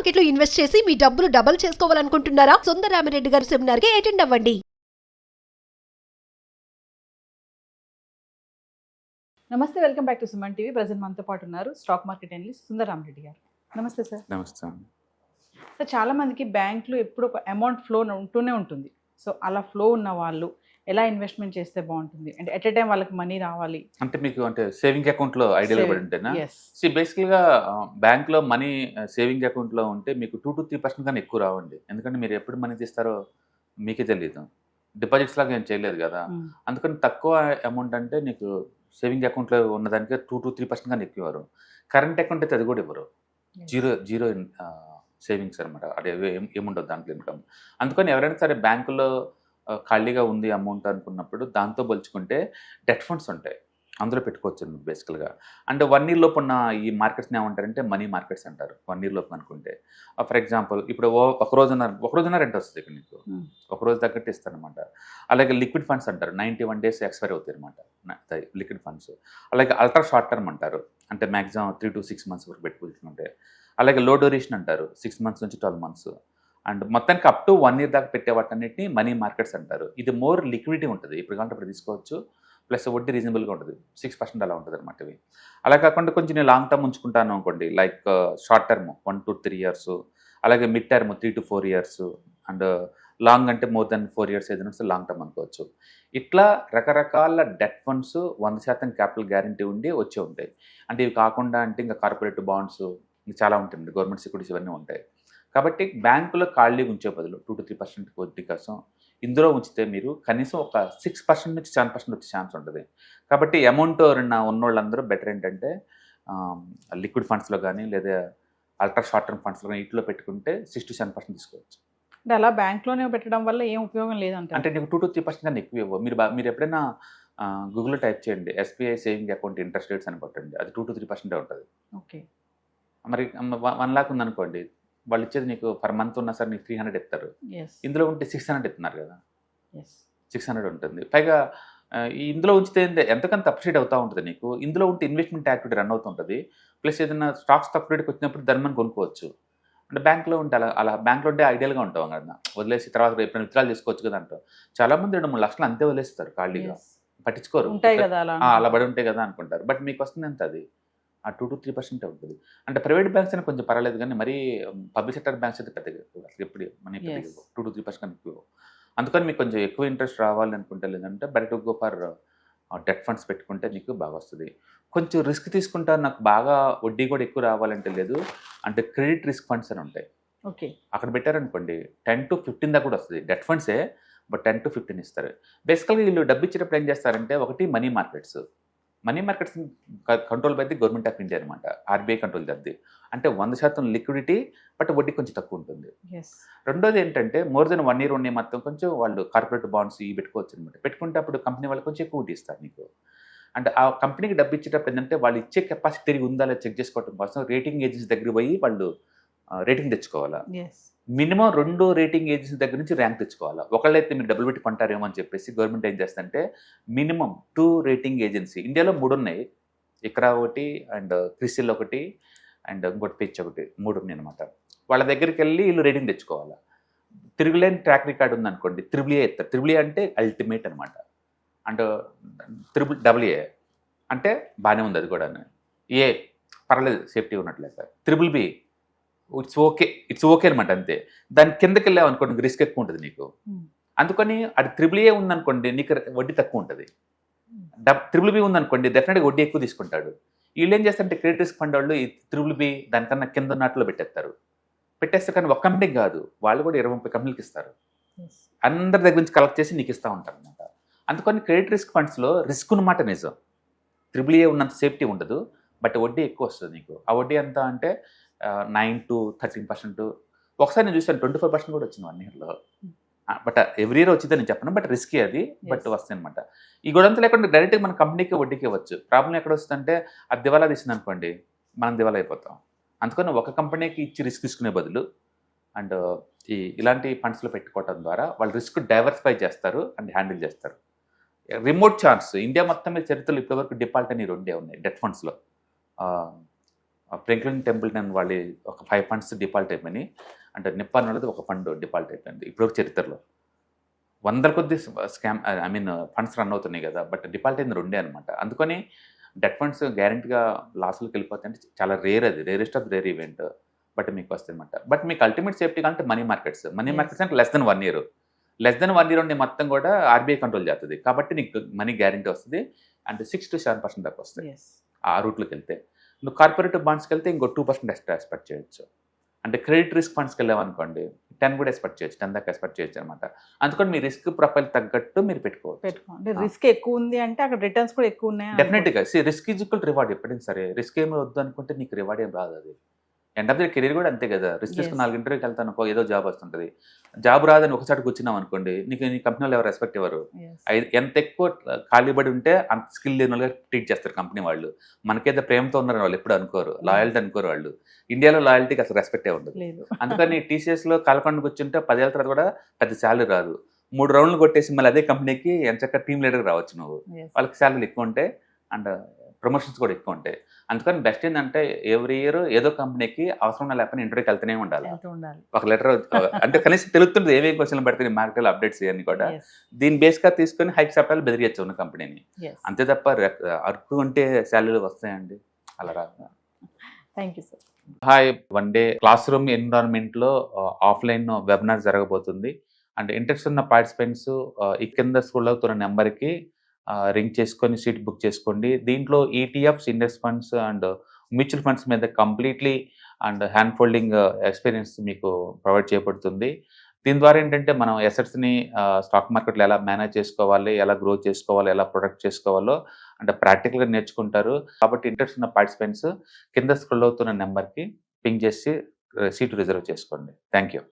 Market లో invest చేసి మీ డబ్బులు డబుల్ చేసుకోవాలనుకుంటున్నారా? సుందరరామిరెడ్డి గారి సెమినార్ కి అటెండ్ అవ్వండి. నమస్తే, welcome back to Suman TV. Present మనతో పాటు ఉన్నారు స్టాక్ మార్కెట్ అనలిస్ట్ సుందరరామిరెడ్డి గారు. నమస్తే సార్. నమస్తే. సార్, చాలా మందికి బ్యాంకులో ఎప్పుడు ఒక అమౌంట్ ఫ్లో ఉంటూనే ఉంటుంది. సో అలా ఫ్లో ఉన్న వాళ్ళు ఎలా ఇన్వెస్ట్మెంట్ చేస్తే బాగుంటుంది? అంటే ఎట్ ఎ టైం వాళ్ళకి మనీ రావాలి అంటే మీకు అంటే సేవింగ్ అకౌంట్లో ఐడియాలో పడి ఉంటేనా? Yes. బేసికల్గా బ్యాంక్లో మనీ సేవింగ్ అకౌంట్లో ఉంటే మీకు 2 to 3% కన్నా ఎక్కువ రావండి. ఎందుకంటే మీరు ఎప్పుడు మనీ తీస్తారో మీకే తెలియదు. డిపాజిట్స్ లాగా ఏం చేయలేదు కదా. అందుకని తక్కువ అమౌంట్ అంటే నీకు సేవింగ్ అకౌంట్లో ఉన్నదానికి 2 to 3% కన్నా ఎక్కువ ఇవ్వరు. కరెంట్ అకౌంట్ అయితే అది కూడా ఇవ్వరు. జీరో సేవింగ్స్ అనమాట. అది ఏముండదు దాంట్లో ఇన్కమ్. అందుకని ఎవరైనా సరే బ్యాంకులో ఖాళీగా ఉంది అమౌంట్ అనుకున్నప్పుడు దాంతో పోల్చుకుంటే డెట్ ఫండ్స్ ఉంటాయి, అందులో పెట్టుకోవచ్చు మీకు బేసికల్గా. అంటే 1 year లోపు ఉన్న ఈ మార్కెట్స్ని ఏమంటారంటే మనీ మార్కెట్స్ అంటారు. 1 year లోపు అనుకుంటే ఫర్ ఎగ్జాంపుల్ ఇప్పుడు ఒక రోజున రెంట్ వస్తుంది ఇక్కడ నీకు, ఒక రోజు తగ్గట్టు ఇస్తారనమాట. అలాగే లిక్విడ్ ఫండ్స్ అంటారు, 91 days ఎక్స్పైర్ అవుతాయి అనమాట లిక్విడ్ ఫండ్స్. అలాగే అల్ట్రా షార్ట్ టర్మ్ అంటారు, అంటే మ్యాక్సిమం 3 to 6 months వరకు పెట్టుకుంటుంటే. అలాగే లో డ్యూరేషన్ అంటారు, 6 months నుంచి 12 months. అండ్ మొత్తానికి అప్ టు 1 year దాకా పెట్టే వాటన్నిటిని మనీ మార్కెట్స్ అంటారు. ఇది మోర్ లిక్విడిటీ ఉంటుంది, ఇప్పుడు కావాలంటే ఇప్పుడు తీసుకోవచ్చు, ప్లస్ వడ్డీ రీజనబుల్గా ఉంటుంది, 6% అలా ఉంటుంది అనమాట ఇవి. అలా కాకుండా కొంచెం నేను లాంగ్ టర్మ్ ఉంచుకుంటాను అనుకోండి, like short term 1 to 3 years, అలాగే mid term 3 to 4 years, and long అంటే మోర్ దెన్ 4 years ఏదైనా లాంగ్ టర్మ్ అనుకోవచ్చు. ఇట్లా రకరకాల డెట్ ఫండ్స్ 100% క్యాపిటల్ గ్యారంటీ ఉండి వచ్చే ఉంటాయి. అంటే ఇవి కాకుండా అంటే ఇంకా కార్పొరేట్ బాండ్స్ ఇంకా చాలా ఉంటుంది, గవర్నమెంట్ సెక్యూరిటీస్ ఇవన్నీ ఉంటాయి. కాబట్టి బ్యాంకులో ఖాళీ ఉంచే బదులు 2 to 3% వడ్డీ కోసం ఇందులో ఉంచితే మీరు కనీసం ఒక 6% నుంచి 7% వచ్చే ఛాన్స్ ఉంటుంది. కాబట్టి అమౌంట్ ఉన్నోళ్ళందరూ బెటర్ ఏంటంటే లిక్విడ్ ఫండ్స్లో కానీ లేదా అల్ట్రా షార్ట్ టర్మ్ ఫండ్స్లో కానీ ఇట్లో పెట్టుకుంటే 6 to 7% తీసుకోవచ్చు. అంటే అలా బ్యాంక్లోనే పెట్టడం వల్ల ఏం ఉపయోగం లేదంటే అంటే నీకు 2 to 3% కన్నా ఎక్కువ ఇవ్వవు. మీరు ఎప్పుడైనా గూగుల్లో టైప్ చేయండి SBI saving account interest rates అని కొట్టండి, అది 2 to 3% ఉంటుంది. ఓకే. మరి 1 lakh ఉందనుకోండి, వాళ్ళు ఇచ్చేది నీకు పర్ మంత్ ఉన్నా సరే నీకు 300 ఇస్తారు. ఇందులో ఉంటే 600 ఇస్తున్నారు కదా, 600 ఉంటుంది. పైగా ఇందులో ఉంచితే ఎంతకంత అప్రిషియేట్ అవుతూ ఉంటుంది నీకు. ఇందులో ఉంటే ఇన్వెస్ట్మెంట్ యాక్టివిటీ రన్ అవుతుంటుంది, ప్లస్ ఏదైనా స్టాక్స్ తక్కువ రేటుకి వచ్చినప్పుడు దాన్ని మనం కొనుక్కోవచ్చు. అంటే బ్యాంక్లో ఉంటే అలా బ్యాంక్లో ఉంటే ఐడియల్గా ఉంటాం కదా, వదిలేసి తర్వాత ఎప్పుడైనా విత్డ్రాల్ చేసుకోవచ్చు కదా అంటాం. చాలామంది 2-3 లక్షలు అంతే వదిలేస్తారు ఖాళీగా, పట్టించుకోరు, అలా పడి ఉంటాయి కదా అనుకుంటారు. బట్ మీకు వస్తుంది ఎంత, అది ఆ 2 to 3% ఉంటుంది. అంటే ప్రైవేట్ బ్యాంక్స్ అయినా కొంచెం పర్వాలేదు, కానీ మరీ పబ్లిక్ సెక్టర్ బ్యాంక్స్ అయితే పెద్దగా అసలు ఎప్పుడు మనీ 2 to 3% ఎక్కువ. అందుకని మీకు కొంచెం ఎక్కువ ఇంట్రెస్ట్ రావాలి అనుకుంటే లేదంటే బయట గో ఫర్ డెట్ ఫండ్స్ పెట్టుకుంటే మీకు బాగా వస్తుంది. కొంచెం రిస్క్ తీసుకుంటా, నాకు బాగా వడ్డీ కూడా ఎక్కువ రావాలంటే లేదు, అంటే క్రెడిట్ రిస్క్ ఫండ్స్ అని ఉంటాయి. ఓకే. అక్కడ పెట్టారనుకోండి 10 to 15 దాకా కూడా వస్తుంది. డెట్ ఫండ్సే, బట్ 10 to 15 ఇస్తారు. బేసికల్గా వీళ్ళు డబ్బు ఇచ్చేటప్పుడు ఏం చేస్తారంటే, ఒకటి money markets control by the government of India అనమాట, ఆర్బీఐ కంట్రోల్ చేద్ది. అంటే 100% లిక్విడిటీ, బట్ వడ్డీ కొంచెం తక్కువ ఉంటుంది. రెండోది ఏంటంటే మోర్ దెన్ 1 year ఉన్నాయి మొత్తం కొంచెం వాళ్ళు కార్పొరేట్ బాండ్స్ ఇవి పెట్టుకోవచ్చు అనమాట. పెట్టుకుంటే అప్పుడు కంపెనీ వాళ్ళు కొంచెం ఎక్కువ వడ్డీ ఇస్తారు నీకు. అంటే ఆ కంపెనీకి డబ్బు ఇచ్చేటప్పుడు ఏంటంటే వాళ్ళు ఇచ్చే కెపాసిటీ తిరిగి ఉందా లేదా చెక్ చేసుకోవడం కోసం రేటింగ్ ఏజెన్సీ దగ్గర పోయి వాళ్ళు రేటింగ్ తెచ్చుకోవాలా. మినిమం 2 రేటింగ్ ఏజెన్సీ దగ్గర నుంచి ర్యాంక్ తెచ్చుకోవాలా. ఒకళ్ళైతే మీరు డబ్బులు పెట్టి కొంటారేమో అని చెప్పేసి గవర్నమెంట్ ఏం చేస్తుందంటే మినిమం 2 రేటింగ్ ఏజెన్సీ, ఇండియాలో 3 ఉన్నాయి, ఇక్రా ఒకటి, అండ్ క్రిసిల్ ఒకటి, అండ్ ఇంకోటి పిచ్ ఒకటి, 3 ఉన్నాయి అనమాట. వాళ్ళ దగ్గరికి వెళ్ళి వీళ్ళు రేటింగ్ తెచ్చుకోవాలా. తిరుగులేని ట్రాక్ రికార్డ్ ఉందనుకోండి, AAA ఇస్తారు. AAA అంటే అల్టిమేట్ అనమాట. అండ్ AA అంటే బాగానే ఉంది, అది కూడా ఏ పర్లేదు సేఫ్టీ ఉన్నట్లే సార్. BBB ఇట్స్ ఓకే అనమాట, అంతే. దాని కిందకి వెళ్ళావు అనుకోండి రిస్క్ ఎక్కువ ఉంటుంది నీకు. అందుకని అది AAA ఉందనుకోండి నీకు వడ్డీ తక్కువ ఉంటుంది. BBB ఉందనుకోండి డెఫినెట్గా వడ్డీ ఎక్కువ తీసుకుంటాడు. వీళ్ళు ఏం చేస్తారంటే క్రెడిట్ రిస్క్ ఫండ్ వాళ్ళు ఈ BBB దానికన్నా కింద ఉన్నట్లో పెట్టేస్తే కానీ ఒక కంపెనీకి కాదు, వాళ్ళు కూడా 20-30 కంపెనీలకు ఇస్తారు. అందరి దగ్గర నుంచి కలెక్ట్ చేసి నీకు ఇస్తూ ఉంటారు అనమాట. అందుకని క్రెడిట్ రిస్క్ ఫండ్స్లో రిస్క్ ఉన్నమాట నిజం, AAA ఉన్నంత సేఫ్టీ ఉండదు, బట్ వడ్డీ ఎక్కువ వస్తుంది నీకు. ఆ వడ్డీ ఎంత అంటే 9 to 13%. ఒకసారి నేను చూసాను 24% కూడా వచ్చింది 1 yearలో. బట్ ఎవ్రీ ఇయర్ వచ్చిందని నేను చెప్పను, బట్ రిస్కీ అది, బట్ వస్తుంది అనమాట. ఈ గొడవంతా లేకుండా డైరెక్ట్గా మన కంపెనీకి వడ్డీకి ఇవ్వచ్చు. ప్రాబ్లం ఎక్కడ వస్తుందంటే అది దివాలా తీసింది అనుకోండి, మనం దివాలా అయిపోతాం. అందుకని ఒక కంపెనీకి ఇచ్చి రిస్క్ తీసుకునే బదులు అండ్ ఇలాంటి ఫండ్స్లో పెట్టుకోవడం ద్వారా వాళ్ళు రిస్క్ డైవర్సిఫై చేస్తారు అండ్ హ్యాండిల్ చేస్తారు. రిమోట్ ఛాన్స్ ఇండియా మొత్తం మీద చరిత్రలో ఇప్పటివరకు డిఫాల్ట్ అని 2 ఉన్నాయి డెట్ ఫండ్స్లో. ఫ్రాంక్లిన్ టెంపుల్టన్ వాళ్ళ ఒక 5 ఫండ్స్ డిఫాల్ట్ అయిపోయినాయి. అంటే నిప్పాన్ అనేది ఒక ఫండ్ డిఫాల్ట్ అయిపోయింది ఇప్పుడు చరిత్రలో. వందల కొద్ది స్కామ్ ఫండ్స్ రన్ అవుతున్నాయి కదా, బట్ డిఫాల్ట్ అయింది 2 అనమాట. అందుకని డెట్ ఫండ్స్ గ్యారెంటీగా లాస్లోకి వెళ్ళిపోతాయి అంటే చాలా రేర్, అది rarest of rare event. But మీకు వస్తుంది అనమాట. బట్ మీకు అల్టిమేట్ సేఫ్టీ అంటే మనీ మార్కెట్స్ అంటే less than 1 year. Less than 1 year ఉండి మొత్తం కూడా ఆర్బీఐ కంట్రోల్ చేస్తుంది కాబట్టి నీకు మనీ గ్యారెంటీ వస్తుంది. అంటే 6 to 7% దాకా వస్తుంది ఆ రూట్లోకి వెళ్తే. నువ్వు కార్పొరేటివ్ బాండ్స్కి వెళ్తే ఇంకో 2% ఎక్స్ట్రా ఎక్స్పెక్ట్ చేయొచ్చు. అంటే క్రెడిట్ రిస్క్ ఫండ్స్కి వెళ్ళామనుకోండి 10 కూడా ఎక్స్పెక్ట్ చేయొచ్చు, 10 దాకా ఎక్స్పెక్ట్ చేయొచ్చు అనమాట. అందుకని మీ రిస్క్ ప్రొఫైల్ తగ్గట్టు మీరు పెట్టుకోవచ్చు. అంటే రిస్క్ ఎక్కువ ఉంది అంటే అక్కడ రిటర్న్స్ కూడా ఎక్కువ ఉన్నాయి. డెఫినెట్గా రిస్క్ ఈజ్ ఈక్వల్ రివార్డ్. ఎప్పుడైనా సరే రిస్క్ ఏమి వద్దు అనుకుంటే నీకు రివార్డ్ ఏం రాదు. అది ఎండ్ ఆఫ్ ది కెరీర్ కూడా అంతే కదా. రిస్క్ తీసుకుని 4 ఇంటర్వ్యూకి వెళ్తాను, ఏదో జాబ్ వస్తుంటుంది. జాబ్ రాదని ఒకసారి కూర్చున్నాం అనుకోండి, నీకు నీ కంపెనీలో ఎవరు రెస్పెక్ట్ ఇవ్వరు. ఎంత ఎక్కువ ఖాళీ పడి ఉంటే అంత స్కిల్ లేని వాళ్ళగా ట్రీట్ చేస్తారు కంపెనీ వాళ్ళు. మనకైతే ప్రేమతో ఉన్నారని వాళ్ళు ఎప్పుడు అనుకోరు, లాయల్టీ అనుకోరు వాళ్ళు. ఇండియాలో లాయల్టీకి అసలు రెస్పెక్టే ఉండదు. అందుకని టీసీఎస్లో కాలకొండ కూర్చుంటే 10 ఏళ్ళ తర్వాత కూడా పెద్ద శాలరీ రాదు. 3 రౌండ్లు కొట్టేసి మళ్ళీ అదే కంపెనీకి ఎంచక్క టీమ్ లీడర్గా రావచ్చు నువ్వు. వాళ్ళకి శాలరీలు ఎక్కువ ఉంటాయి అండ్ ప్రమోషన్స్ కూడా ఎక్కువ ఉంటాయి. అందుకని బెస్ట్ ఏంటంటే ఎవ్రీ ఇయర్ ఏదో కంపెనీకి అవసరం లేకపోయినా ఇంటర్వ్యూకి వెళ్తూనే ఉండాలి. ఒక లెటర్ అంటే కనీసం తెలుస్తుంది ఏమేమి క్వశ్చన్లు పడుతుంది మార్కెట్ అప్డేట్స్ ఇవన్నీ కూడా. దీని బేస్గా తీసుకొని హైక్ చెప్పాలి, బెదిరియచ్చు ఉన్న కంపెనీని. అంతే తప్ప అర్కు ఉంటే శాలరీలు వస్తాయండి, అలా రాదు. Thank you sir. Hi, 1 day class room ఎన్విరాన్మెంట్లో ఆఫ్లైన్ వెబినార్ జరగబోతుంది. అంటే ఇంట్రెస్ట్ ఉన్న పార్టిసిపెంట్స్ ఈ కింద స్క్రోల్ అవుతున్న నెంబర్కి రింగ్ చేసుకొని సీట్ బుక్ చేసుకోండి. దీంట్లో ETFs, index funds and mutual funds మీద completely and hand holding experience మీకు ప్రొవైడ్ చేయబడుతుంది. దీని ద్వారా ఏంటంటే మనం ఎసెట్స్ని స్టాక్ మార్కెట్లో ఎలా మేనేజ్ చేసుకోవాలి, ఎలా గ్రో చేసుకోవాలి, ఎలా ప్రొడక్ట్ చేసుకోవాలో అంటే ప్రాక్టికల్గా నేర్చుకుంటారు. కాబట్టి ఇంట్రెస్ట్ ఉన్న పార్టిసిపెంట్స్ కింద స్క్రోల్ అవుతున్న నెంబర్కి పింగ్ చేసి సీటు రిజర్వ్ చేసుకోండి. Thank you.